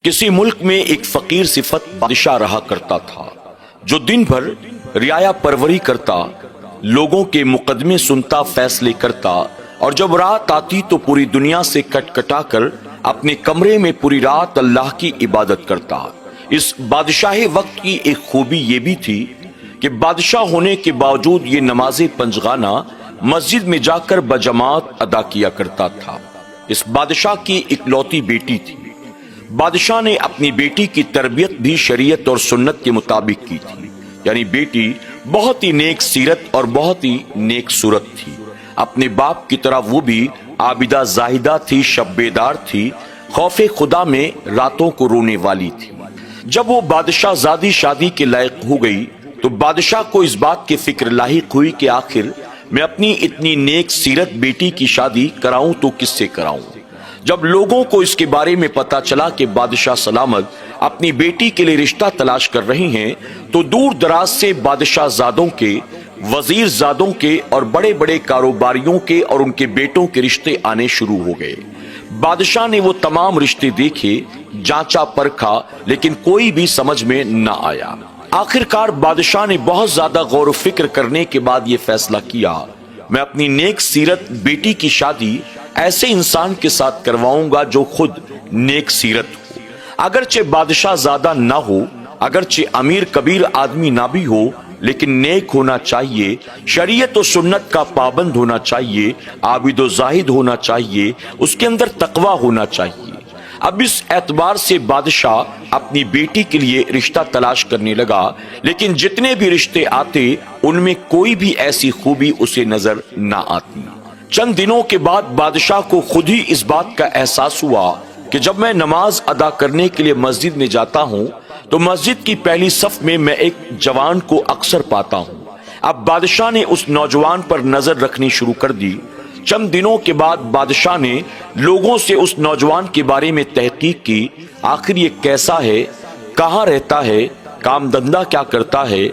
کسی ملک میں ایک فقیر صفت بادشاہ رہا کرتا تھا جو دن بھر رعایا پروری کرتا، لوگوں کے مقدمے سنتا، فیصلے کرتا، اور جب رات آتی تو پوری دنیا سے کٹ کٹا کر اپنے کمرے میں پوری رات اللہ کی عبادت کرتا۔ اس بادشاہ وقت کی ایک خوبی یہ بھی تھی کہ بادشاہ ہونے کے باوجود یہ نماز پنجگانہ مسجد میں جا کر بجماعت ادا کیا کرتا تھا۔ اس بادشاہ کی اکلوتی بیٹی تھی۔ بادشاہ نے اپنی بیٹی کی تربیت بھی شریعت اور سنت کے مطابق کی تھی، یعنی بیٹی بہت ہی نیک سیرت اور بہت ہی نیک صورت تھی۔ اپنے باپ کی طرح وہ بھی عابدہ زاہدہ تھی، شب بیدار تھی، خوف خدا میں راتوں کو رونے والی تھی۔ جب وہ بادشاہ زادی شادی کے لائق ہو گئی تو بادشاہ کو اس بات کی فکر لاحق ہوئی کہ آخر میں اپنی اتنی نیک سیرت بیٹی کی شادی کراؤں تو کس سے کراؤں۔ جب لوگوں کو اس کے بارے میں پتا چلا کہ بادشاہ سلامت اپنی بیٹی کے لیے رشتہ تلاش کر رہے ہیں تو دور دراز سے بادشاہ زادوں کے، وزیر زادوں کے اور بڑے بڑے کاروباریوں کے اور ان کے بیٹوں کے رشتے آنے شروع ہو گئے۔ بادشاہ نے وہ تمام رشتے دیکھے، جانچا پرکھا، لیکن کوئی بھی سمجھ میں نہ آیا۔ آخر کار بادشاہ نے بہت زیادہ غور و فکر کرنے کے بعد یہ فیصلہ کیا، میں اپنی نیک سیرت بیٹی کی شادی ایسے انسان کے ساتھ کرواؤں گا جو خود نیک سیرت ہو، اگرچہ بادشاہ زادہ نہ ہو، اگرچہ امیر کبیر آدمی نہ بھی ہو، لیکن نیک ہونا چاہیے، شریعت و سنت کا پابند ہونا چاہیے، عابد و زاہد ہونا چاہیے، اس کے اندر تقوی ہونا چاہیے۔ اب اس اعتبار سے بادشاہ اپنی بیٹی کے لیے رشتہ تلاش کرنے لگا، لیکن جتنے بھی رشتے آتے ان میں کوئی بھی ایسی خوبی اسے نظر نہ آتی۔ چند دنوں کے بعد بادشاہ کو خود ہی اس بات کا احساس ہوا کہ جب میں نماز ادا کرنے کے لیے مسجد میں جاتا ہوں تو مسجد کی پہلی صف میں میں ایک جوان کو اکثر پاتا ہوں۔ اب بادشاہ نے اس نوجوان پر نظر رکھنی شروع کر دی۔ چند دنوں کے بعد بادشاہ نے لوگوں سے اس نوجوان کے بارے میں تحقیق کی، آخر یہ کیسا ہے، کہاں رہتا ہے، کام دھندہ کیا کرتا ہے۔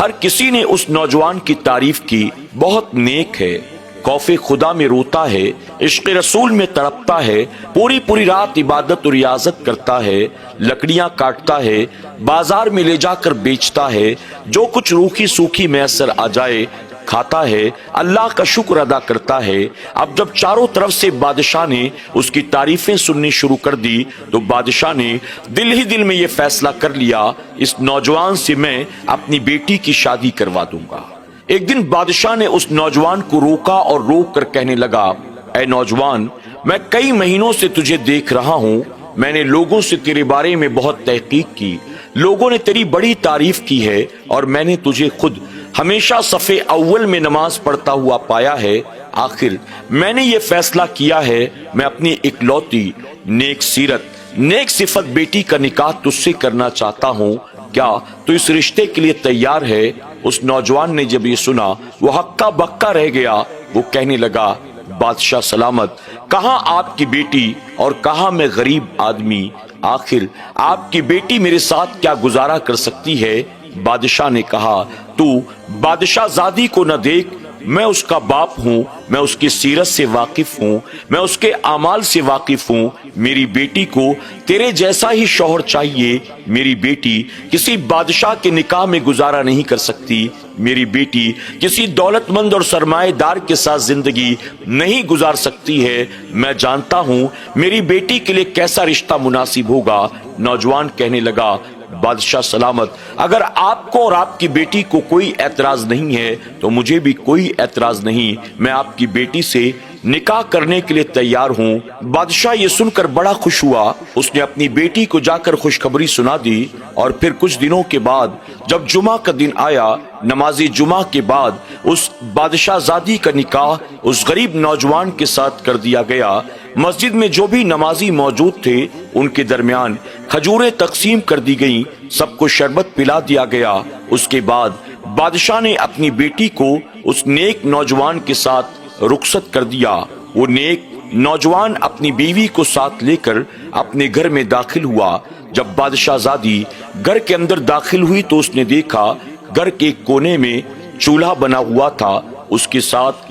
ہر کسی نے اس نوجوان کی تعریف کی، بہت نیک ہے، خوف خدا میں روتا ہے، عشق رسول میں تڑپتا ہے، پوری رات عبادت و ریاضت کرتا ہے، لکڑیاں کاٹتا ہے، بازار میں لے جا کر بیچتا ہے، جو کچھ روکھی سوکھی میسر آ جائے کھاتا ہے، اللہ کا شکر ادا کرتا ہے۔ اب جب چاروں طرف سے بادشاہ نے اس کی تعریفیں سننی شروع کر دی تو بادشاہ نے دل ہی دل میں یہ فیصلہ کر لیا، اس نوجوان سے میں اپنی بیٹی کی شادی کروا دوں گا۔ ایک دن بادشاہ نے اس نوجوان کو روکا اور روک کر کہنے لگا، اے نوجوان، میں کئی مہینوں سے تجھے دیکھ رہا ہوں، میں نے لوگوں سے تیرے بارے میں بہت تحقیق کی، لوگوں نے تیری بڑی تعریف کی ہے، اور میں نے تجھے خود ہمیشہ صف اول میں نماز پڑھتا ہوا پایا ہے۔ آخر میں نے یہ فیصلہ کیا ہے، میں اپنی اکلوتی نیک سیرت، نیک صفت بیٹی کا نکاح تجھ سے کرنا چاہتا ہوں، کیا تو اس رشتے کے لیے تیار ہے؟ اس نوجوان نے جب یہ سنا وہ ہکا بکا رہ گیا۔ وہ کہنے لگا، بادشاہ سلامت، کہاں آپ کی بیٹی اور کہاں میں غریب آدمی، آخر آپ کی بیٹی میرے ساتھ کیا گزارا کر سکتی ہے؟ بادشاہ نے کہا، تو بادشاہ زادی کو نہ دیکھ، میں اس کا باپ ہوں، میں اس کی سیرت سے واقف ہوں، میں اس کے اعمال سے واقف ہوں۔ میری بیٹی کو تیرے جیسا ہی شوہر چاہیے، میری بیٹی کسی بادشاہ کے نکاح میں گزارا نہیں کر سکتی، میری بیٹی کسی دولت مند اور سرمایہ دار کے ساتھ زندگی نہیں گزار سکتی ہے، میں جانتا ہوں میری بیٹی کے لیے کیسا رشتہ مناسب ہوگا۔ نوجوان کہنے لگا، بادشاہ سلامت، اگر آپ کو اور آپ کی بیٹی کو کوئی اعتراض نہیں ہے تو مجھے بھی کوئی اعتراض نہیں، میں آپ کی بیٹی سے نکاح کرنے کے لیے تیار ہوں۔ بادشاہ یہ سن کر بڑا خوش ہوا، اس نے اپنی بیٹی کو جا کر خوشخبری سنا دی، اور پھر کچھ دنوں کے بعد جب جمعہ کا دن آیا، نماز جمعہ کے بعد اس بادشاہ زادی کا نکاح اس غریب نوجوان کے ساتھ کر دیا گیا۔ مسجد میں جو بھی نمازی موجود تھے ان کے درمیان کھجوریں تقسیم کر دی گئیں، سب کو شربت پلا دیا گیا۔ اس کے بعد بادشاہ نے اپنی بیٹی کو اس نیک نوجوان کے ساتھ رخصت کر دیا۔ وہ نیک نوجوان اپنی بیوی کو ساتھ لے کر اپنے گھر میں داخل ہوا۔ جب بادشاہ زادی گھر کے اندر داخل ہوئی تو اس نے دیکھا گھر کے کونے میں چولہا بنا ہوا تھا، اس کے ساتھ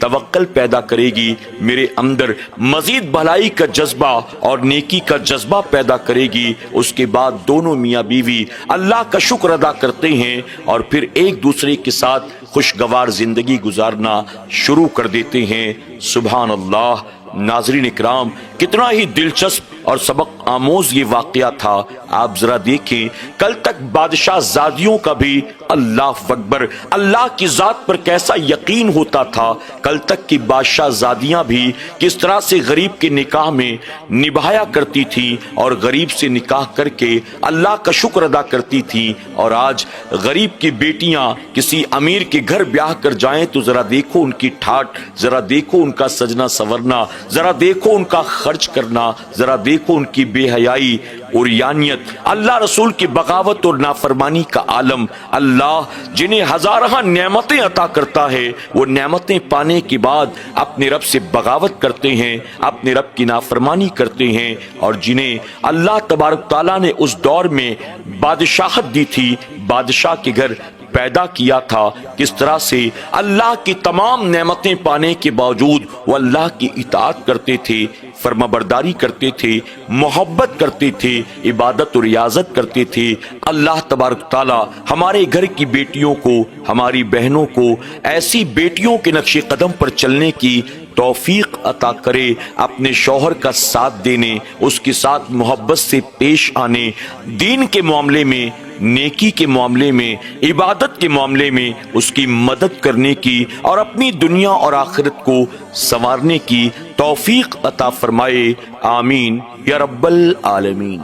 توکل پیدا کرے گی، میرے اندر مزید بھلائی کا جذبہ اور نیکی کا جذبہ پیدا کرے گی۔ اس کے بعد دونوں میاں بیوی اللہ کا شکر ادا کرتے ہیں اور پھر ایک دوسرے کے ساتھ خوشگوار زندگی گزارنا شروع کر دیتے ہیں۔ سبحان اللہ۔ ناظرین اکرام، کتنا ہی دلچسپ اور سبق آموز یہ واقعہ تھا۔ آپ ذرا دیکھیں، کل تک بادشاہ زادیوں کا بھی اللہ اکبر اللہ کی ذات پر کیسا یقین ہوتا تھا، کل تک کی بادشاہ زادیاں بھی کس طرح سے غریب کے نکاح میں نبھایا کرتی تھی اور غریب سے نکاح کر کے اللہ کا شکر ادا کرتی تھی، اور آج غریب کی بیٹیاں کسی امیر کے گھر بیاہ کر جائیں تو ذرا دیکھو ان کی ٹھاٹ، ذرا دیکھو ان کا سجنا سورنا، ذرا دیکھو ان کا خرچ کرنا، ذرا دیکھو ان کی بے حیائی اور یانیت، اللہ رسول کی بغاوت اور نافرمانی کا عالم۔ اللہ جنہیں ہزارہ نعمتیں عطا کرتا ہے، وہ نعمتیں پانے کے بعد اپنے رب سے بغاوت کرتے ہیں، اپنے رب کی نافرمانی کرتے ہیں، اور جنہیں اللہ تبارک تعالیٰ نے اس دور میں بادشاہت دی تھی، بادشاہ کے گھر پیدا کیا تھا، کس طرح سے اللہ کی تمام نعمتیں پانے کے باوجود وہ اللہ کی اطاعت کرتے تھے، فرما برداری کرتے تھے، محبت کرتے تھے، عبادت و ریاضت کرتے تھے۔ اللہ تبارک تعالی ہمارے گھر کی بیٹیوں کو، ہماری بہنوں کو ایسی بیٹیوں کے نقش قدم پر چلنے کی توفیق عطا کرے، اپنے شوہر کا ساتھ دینے، اس کے ساتھ محبت سے پیش آنے، دین کے معاملے میں، نیکی کے معاملے میں، عبادت کے معاملے میں اس کی مدد کرنے کی اور اپنی دنیا اور آخرت کو سنوارنے کی توفیق عطا فرمائے۔ آمین یا رب العالمین۔